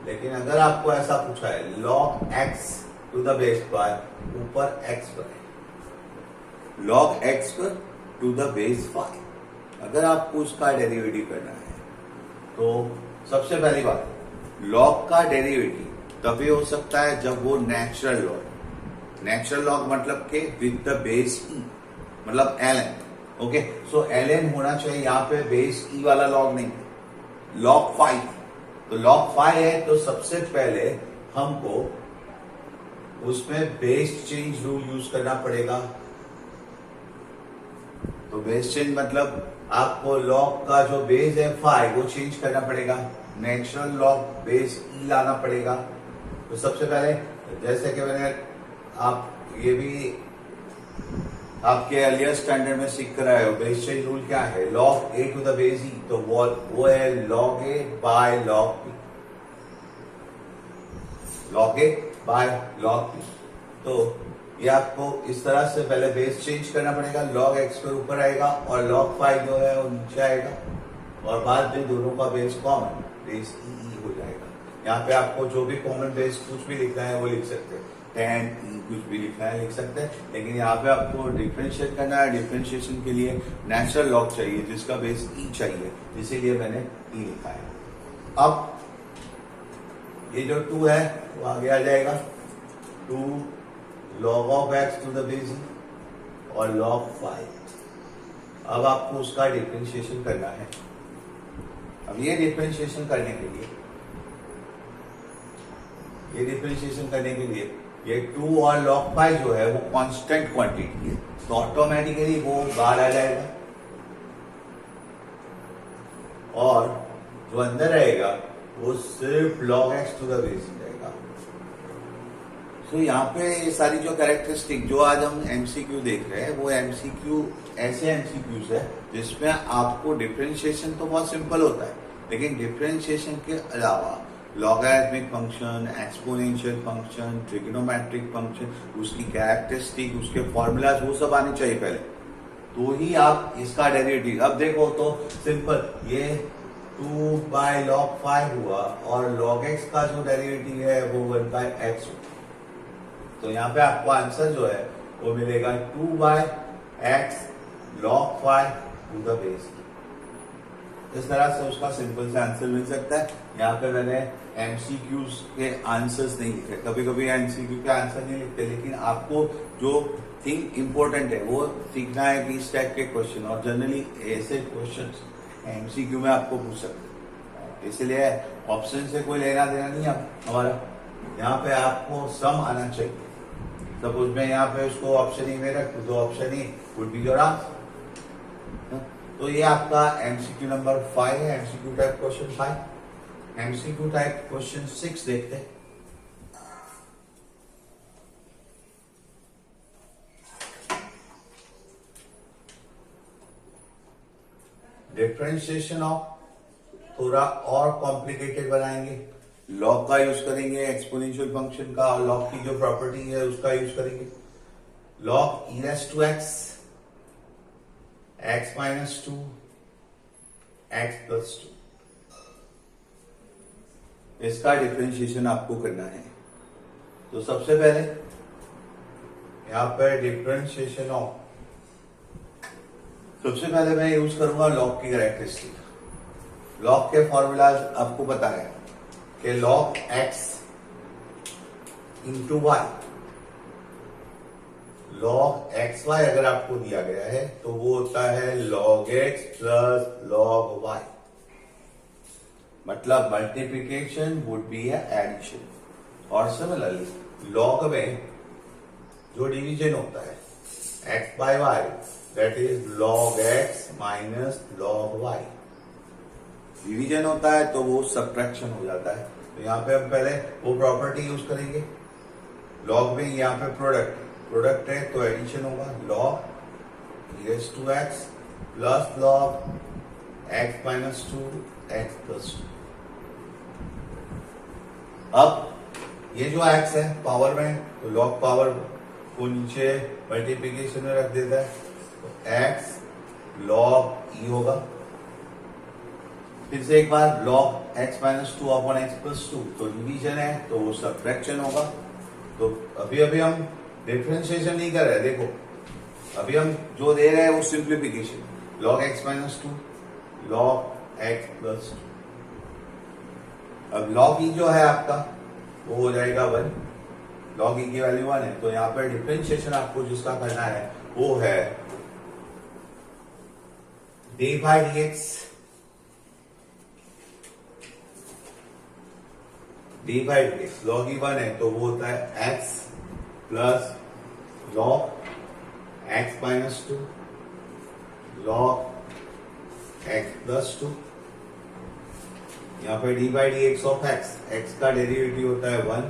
लेकिन अगर आपको ऐसा पूछा है log x to the base by ऊपर x पर है, log x पर टू द बेस 5, अगर आपको उसका डेरिवेटिव करना है तो सबसे पहली बात, log का डेरिवेटिव तभी हो सकता है जब वो नेचुरल लॉग, नेचुरल लॉग मतलब के विद द बेस e, मतलब ln, ओके, सो ln होना चाहिए यहाँ पे बेस e वाला लॉग नहीं, log 5, तो log 5 है तो सबसे पहले हमको उसमें बेस चेंज रूल यूज करना पड़ेगा। तो बेस चेंज मतलब आपको लॉग का जो बेस है 5 वो चेंज करना पड़ेगा, नेचुरल लॉग बेस e लाना पड़ेगा। तो सबसे पहले जैसे कि मैंने आप ये भी आपके अर्लियर स्टैंडर्ड में सीख कर आए हो, बेस चेंज रूल क्या है, log a to the base e, तो वो है log a by log p, log a by log p। तो ये आपको इस तरह से पहले बेस चेंज करना पड़ेगा, log x पर ऊपर आएगा और log 5 जो है वो नीचे आएगा, और बाद में दोनों का बेस कॉमन, बेस e हो जाएगा। यहाँ पे आपको जो भी कॉमन बेस कुछ भी लिखना है वो लिख सकते हैं, tan e कुछ भी लिखना है लिख सकते हैं, लेकिन यहाँ पे आपको डिफरेंशिएट करना है। डिफरेंशिएशन के लिए नेचुरल लॉग चाहिए जिसका बेस e चाहिए, इसीलिए मैंने e लिखा है। अब ये जो 2 है वो आगे आ जाएगा, 2 log of x to the base e और log 5। अब आपको उसका डिफरेंशिएशन करना है। अब ये डिफरेंशिएशन करने के लिए ये 2 और log 5 जो है वो कांस्टेंट क्वांटिटी है, तो ऑटोमेटिकली वो बाहर आ जाएगा, और जो अंदर रहेगा वो सिर्फ log x to the base रहेगा। तो यहाँ पे ये सारी जो कैरेक्टरिस्टिक जो आज हम एमसीक्यू देख रहे हैं वो एमसीक्यू ऐसे एमसीक्यूज है जिसमें आपको डिफरेंशिएशन तो बहुत सिंपल होता है, लेकिन डिफरेंशिएशन के अलावा logarithmic function, exponential function, trigonometric function, उसकी कैरेक्टरिस्टिक, उसके फॉर्मूलाज वो सब आने चाहिए पहले, तो ही आप इसका डेरिवेटिव। अब देखो तो सिंपल, ये 2 बाय log 5 हुआ और log x का जो डेरिवेटिव है वो 1 बाय x हुआ, तो यहाँ पे आपको आंसर जो है वो मिलेगा 2 by x log 5 to the base. इस तरह से उसका सिंपल से आंसर मिल सकता है। यहाँ पे मैंने एमसीक्यूज के आंसर्स नहीं लिखे, कभी कभी एमसीक्यू के आंसर नहीं लिखते, लेकिन आपको जो थिंग इम्पोर्टेंट है वो सीखना है कि इस टाइप के क्वेश्चन, और जनरली ऐसे क्वेश्चन एमसीक्यू में आपको पूछ सकते हैं, इसलिए ऑप्शन से कोई लेना देना नहीं है हमारा। यहाँ पे आपको सम आना चाहिए। सपोज मैं यहाँ पे उसको ऑप्शन ई में रखूं तो option E would be your answer. तो ये आपका एमसीक्यू नंबर 5 है, MCQ type question 5। MCQ type question 6 देखते हैं। डिफरेंशिएशन ऑफ थोड़ा और कॉम्प्लिकेटेड बनाएंगे, लॉग का यूज करेंगे, एक्सपोनेंशियल फंक्शन का, और लॉग की जो प्रॉपर्टी है उसका यूज करेंगे। Log e raise to x, x minus 2, x plus 2, इसका डिफरेंशिएशन आपको करना है। तो सबसे पहले यहां पर डिफरेंशिएशन ऑफ, सबसे पहले मैं यूज करूंगा लॉग की कैरेक्टरिस्टिक। लॉग के फॉर्मूलाज आपको पता है कि log x into y, log x y अगर आपको दिया गया है तो वो होता है log x plus log y, मतलब मल्टीप्लीकेशन वुड बी एडिशन। और सिमिलरली लॉग में जो डिवीजन होता है x by y, that is log x minus log y. Division होता है तो वो सब्ट्रैक्शन हो जाता है। तो यहाँ पे हम पहले वो प्रॉपर्टी यूज करेंगे। लॉग में यहाँ पे प्रोडक्ट है तो एडिशन होगा, log e raise to x plus log x minus 2 x plus 2। अब ये जो एक्स है पावर में, तो लॉग पावर को नीचे मल्टीप्लीकेशन में रख देता है, तो एक्स लॉग ई होगा। फिर से एक बार log x minus 2 upon x plus 2, तो डिवीजन है तो वो सब्ट्रैक्शन होगा। तो अभी हम डिफरेंशिएशन नहीं कर रहे, देखो अभी हम जो दे रहे हैं वो simplification, log x minus 2 log x plus 2। अब लॉग ई जो है आपका वो हो जाएगा 1, लॉग ई की वैल्यू 1 है, तो यहाँ पर डिफरेंशिएशन आपको जिसका करना है वो है D by D x, d by D x. Log e 1 है तो वो होता है x plus log x minus 2 log x plus 2। यहाँ पे d by D x of x, x का डेरिवेटिव होता है 1,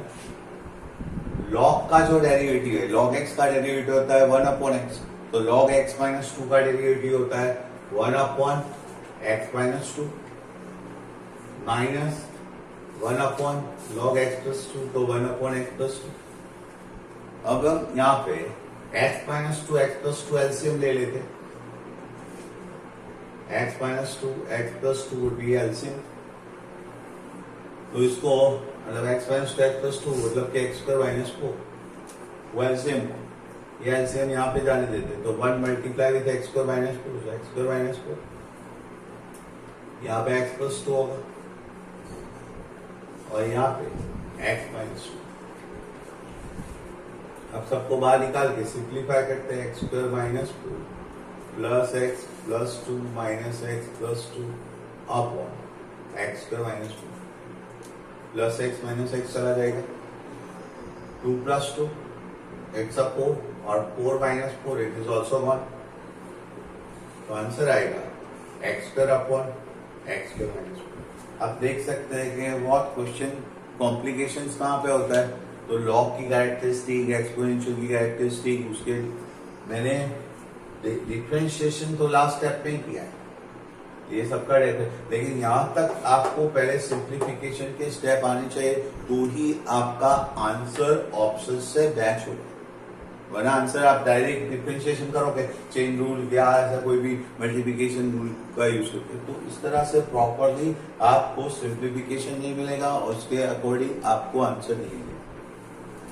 लॉग का जो डेरिवेटिव है लॉग एक्स का डेरिवेटिव होता है 1 अपॉन एक्स, तो लॉग एक्स माइनस 2 का डेरिवेटिव होता है 1 upon x minus 2 minus 1 upon log x plus 2, तो 1 अपॉन एक्स प्लस 2। अब हम यहाँ पे x minus 2 x plus 2 LCM ले लेते, x minus 2 x plus 2 would be LCM. तो इसको मतलब एक्स माइनस 2 एक्स प्लस 2 मतलब कि एक्स स्क्वायर माइनस 4, वो एलसीएम, ये एलसीएम यहाँ पे जाने देते, तो 1 multiply with x square minus 4, x square minus 4, यहाँ पे एक्स प्लस 2 होगा और यहाँ पे एक्स माइनस 2। अब सबको बाहर निकाल के सिंप्लीफाई करते हैं, x square minus 4 plus x plus 2 minus x plus 2 upon x square minus 2 plus x minus x चला जाएगा, 2 प्लस 2 एक्स 4 और 4 माइनस 4 इट इज ऑल्सो 1। तो आंसर आएगा x square upon x square minus 4। आप देख सकते हैं कि बहुत क्वेश्चन कॉम्प्लिकेशंस कहाँ पे होता है। तो लॉग की कैरेक्टरिस्टिक, एक्सपोनेंशियल की कैरेक्टरिस्टिक, उसके मैंने डिफरेंशिएशन तो लास्ट स्टेप में ही किया है, ये सबका लेकिन यहां तक आपको पहले सिंप्लीफिकेशन के स्टेप आने चाहिए, तो ही आपका आंसर ऑप्शन से मैच होगा। वरना आंसर आप डायरेक्ट डिफरेंशिएशन करोगे, चेन रूल या ऐसा कोई भी मल्टीप्लिकेशन रूल का यूज करके, तो इस तरह से प्रॉपरली आपको सिंप्लीफिकेशन नहीं मिलेगा और उसके अकॉर्डिंग आपको आंसर नहीं मिलेगा।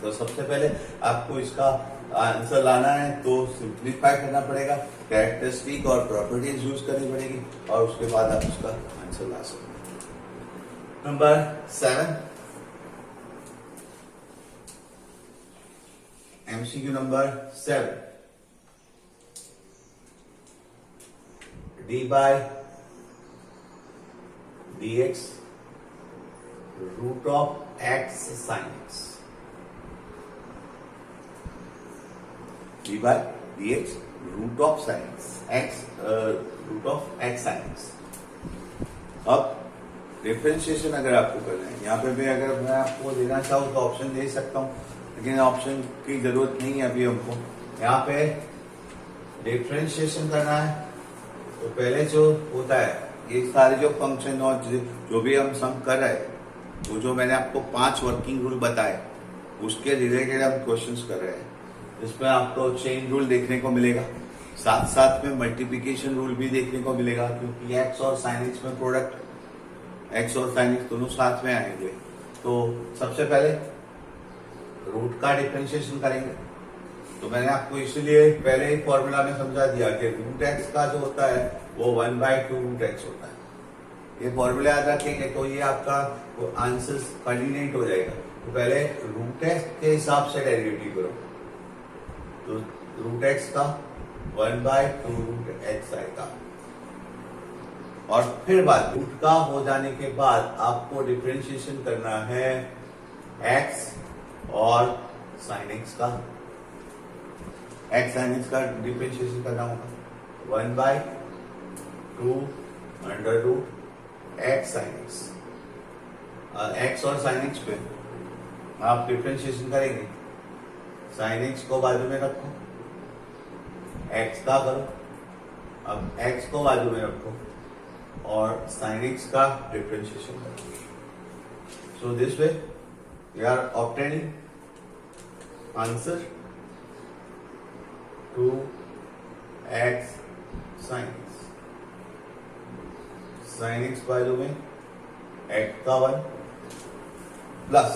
तो सबसे पहले आपको इसका आंसर लाना है तो सिंप्लीफाई करना पड़ेगा। कैरेक्टरिस्टिक और प्रॉपर्टीज यूज करनी पड़ेगी और उसके बाद आप उसका आंसर ला सकते हैं। Number 7, MCQ number 7, d by dx root of x sin x, d by dx root of sin x, root of x sin x। अब डिफरेंशिएशन अगर आपको करना है, यहाँ पे भी अगर मैं आपको देना चाहूँ तो ऑप्शन दे सकता हूँ, लेकिन ऑप्शन की जरूरत नहीं है अभी हमको। यहाँ पे डिफरेंशिएशन करना है तो पहले जो होता है, ये सारे जो फंक्शन और जो भी हम सम कर रहे हैं, वो जो मैंने आपको 5 वर्किंग रूल बताए उसके रिलेटेड हम क्वेश्चंस कर रहे हैं। इसमें आपको चेन रूल देखने को मिलेगा, साथ साथ में मल्टीप्लिकेशन रूल भी देखने को मिलेगा, क्योंकि एक्स और साइन एक्स में प्रोडक्ट एक्स और साइन एक्स दोनों साथ में आएंगे। तो सबसे पहले रूट का डिफरेंशिएशन करेंगे। तो मैंने आपको इसलिए पहले ही फॉर्मूला में समझा दिया कि रूट एक्स का जो होता है वो 1/2 रूट एक्स होता है। ये फॉर्मूला याद रखेंगे तो ये आपका आंसर कन्वीनियंट हो जाएगा। तो पहले रूट एक्स के हिसाब से डेरिवेटिव करो, तो रूट एक्स का 1/2 रूट एक्स आएगा, और फिर बाद रूट का हो जाने के बाद आपको डिफरेंशिएशन करना है एक्स और साइन एक्स का। एक्स साइन एक्स का डिफरेंशिएशन करना होगा 1/2 under root x sine x. X और साइन एक्स पे आप डिफरेंशिएशन करेंगे, साइन एक्स को बाजू में रखो, एक्स का करो, अब एक्स को बाजू में रखो और साइन एक्स का डिफरेंशिएशन करो। So this way we are obtaining answer 2x sin x। Sine x बाजू में x का 1 प्लस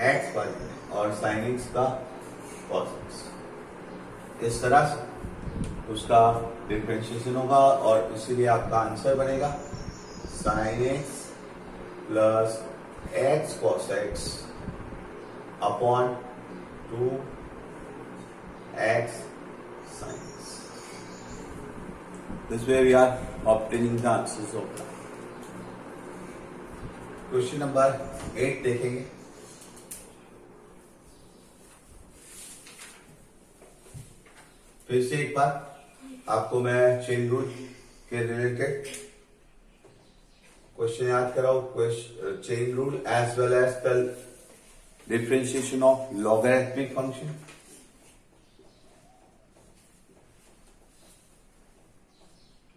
x बाजू में और साइन एक्स का cos x। इस तरह से उसका डिफरेंशिएशन होगा और इसीलिए आपका आंसर बनेगा sine x plus x cos x upon 2x sin x। This way we are obtaining the answers of that. Question number 8 देखेंगे। फिर से एक बार आपको मैं चेन रूल के रिलेटेड क्वेश्चन याद कराओ। Chain rule as well as the differentiation of logarithmic function.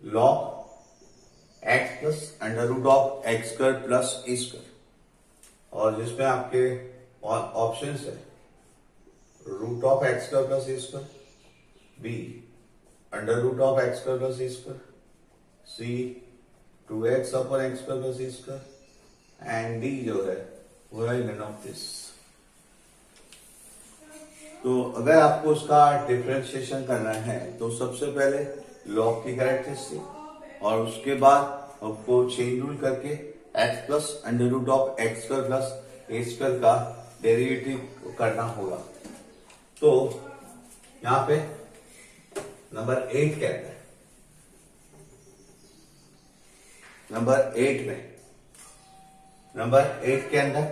Log x plus under root of x square plus a square, और जिसमें आपके ऑप्शंस है root of x square plus a square, B under root of x square plus a square, C 2x upon x square plus a square, and D जो है वो है none of this. तो अगर आपको उसका डिफरेंशिएशन करना है तो सबसे पहले लॉग की कैरेक्टरिस्टिक और उसके बाद आपको चेन रूल करके x plus under root of x square plus a square का डेरिवेटिव करना होगा। तो यहां पे नंबर 8 कहता है, नंबर 8 में नंबर 8 के अंदर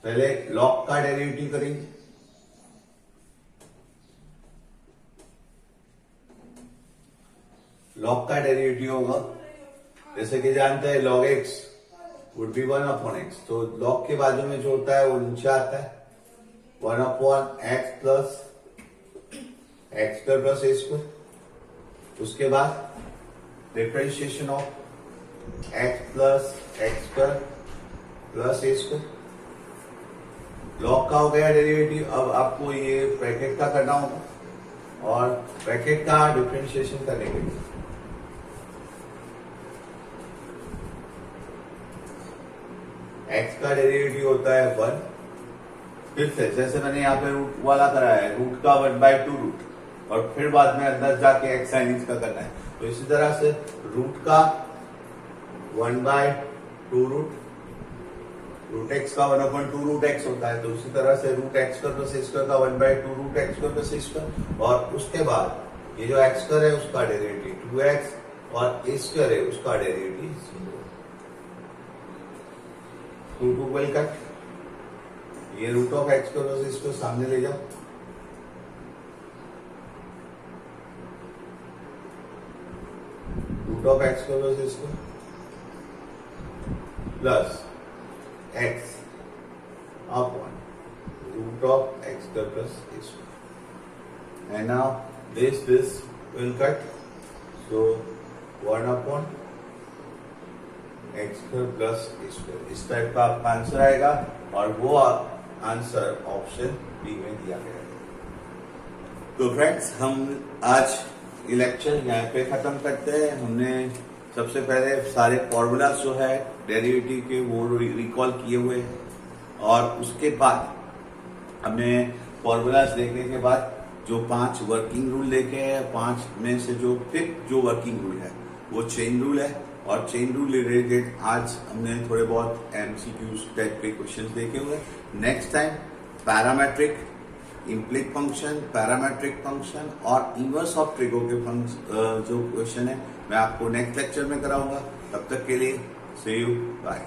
पहले लॉग का डेरिवेटिव करेंगे। लॉग का डेरिवेटिव होगा, जैसे कि जानते हैं log x would be 1 upon x, तो लॉग के बाजू में जो होता है वो नीचे आता है 1 upon x plus x square plus a square. उसके बाद differentiation of x plus x square plus a square. Log का हो गया डेरिवेटिव, अब आपको ये ब्रैकेट का करना होगा और ब्रैकेट का डिफरेंशिएशन करने के लिए x का डेरिवेटिव होता है 1। फिर से जैसे मैंने यहाँ पे रूट वाला कराया है, रूट का 1/2 रूट, और फिर बाद में अंदर जाके एक्स साइन एक्स का करना है। तो इसी तरह से रूट का 1/2 रूट एक्स का 1/2 रूट एक्स होता है। तो उसी तरह से root x square plus a square का 1/2 root x square plus a square, और उसके बाद ये जो एक्स स्क्वायर है उसका डेरिवेटिव 2x और ए स्क्वायर है उसका डेरिवेटिव 0। 2 विल कट, ये root of x square plus a square सामने ले जाओ, root of x square plus a square plus x upon root of x square plus a square, and now this will cut, so 1 upon x square plus a square, इस type का आपका answer आएगा, और वो answer option B में दिया गया है। तो फ्रेंड्स हम आज ये लेक्चर यहाँ पे खत्म करते हैं। हमने सबसे पहले सारे फॉर्मूलाज जो है डेरिवेटिव के वो रिकॉल किए हुए हैं, और उसके बाद हमने फॉर्मूलाज देखने के बाद जो 5 वर्किंग रूल देखे हैं, 5 में से जो 5th जो वर्किंग रूल है वो चेन रूल है, और चेन रूल रिलेटेड आज हमने थोड़े बहुत एमसीक्यूज टाइप के क्वेश्चंस देखे हुए। Next time parametric implicit function, parametric function और इनवर्स ऑफ ट्रिगो के जो क्वेश्चन है मैं आपको नेक्स्ट लेक्चर में कराऊंगा। तब तक के लिए सी यू, बाय।